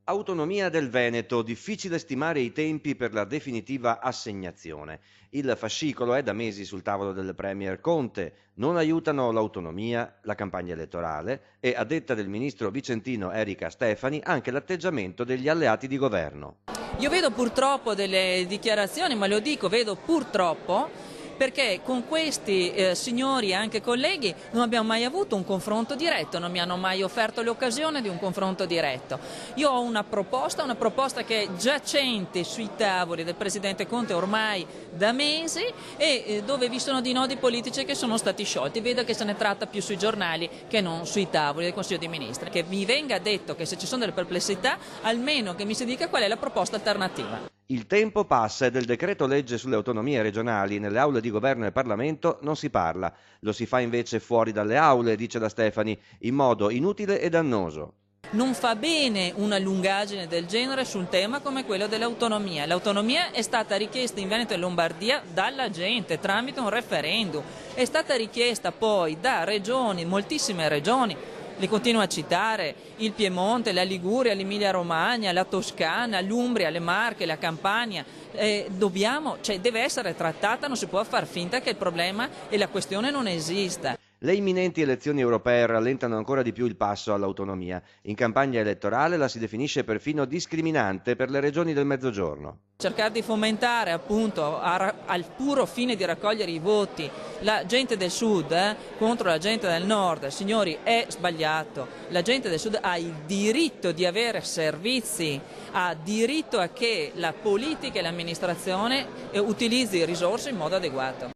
Autonomia del Veneto, difficile stimare i tempi per la definitiva assegnazione. Il fascicolo è da mesi sul tavolo del Premier Conte. Non aiutano l'autonomia, la campagna elettorale e, a detta del ministro vicentino Erika Stefani, anche l'atteggiamento degli alleati di governo. Io vedo purtroppo delle dichiarazioni, ma lo dico, vedo purtroppo, perché con questi signori e anche colleghi non abbiamo mai avuto un confronto diretto, non mi hanno mai offerto l'occasione di un confronto diretto. Io ho una proposta che è giacente sui tavoli del Presidente Conte ormai da mesi e dove vi sono dei nodi politici che sono stati sciolti. Vedo che se ne tratta più sui giornali che non sui tavoli del Consiglio dei Ministri. Che mi venga detto che se ci sono delle perplessità, almeno che mi si dica qual è la proposta alternativa. Il tempo passa e del decreto legge sulle autonomie regionali nelle aule di governo e Parlamento non si parla. Lo si fa invece fuori dalle aule, dice la Stefani, in modo inutile e dannoso. Non fa bene una lungaggine del genere su un tema come quello dell'autonomia. L'autonomia è stata richiesta in Veneto e Lombardia dalla gente tramite un referendum. È stata richiesta poi da regioni, moltissime regioni. Le continuo a citare: il Piemonte, la Liguria, l'Emilia Romagna, la Toscana, l'Umbria, le Marche, la Campania. Deve essere trattata, non si può far finta che il problema e la questione non esista. Le imminenti elezioni europee rallentano ancora di più il passo all'autonomia. In campagna elettorale la si definisce perfino discriminante per le regioni del Mezzogiorno. Cercare di fomentare appunto al puro fine di raccogliere i voti la gente del sud contro la gente del nord, signori, è sbagliato. La gente del sud ha il diritto di avere servizi, ha diritto a che la politica e l'amministrazione utilizzi risorse in modo adeguato.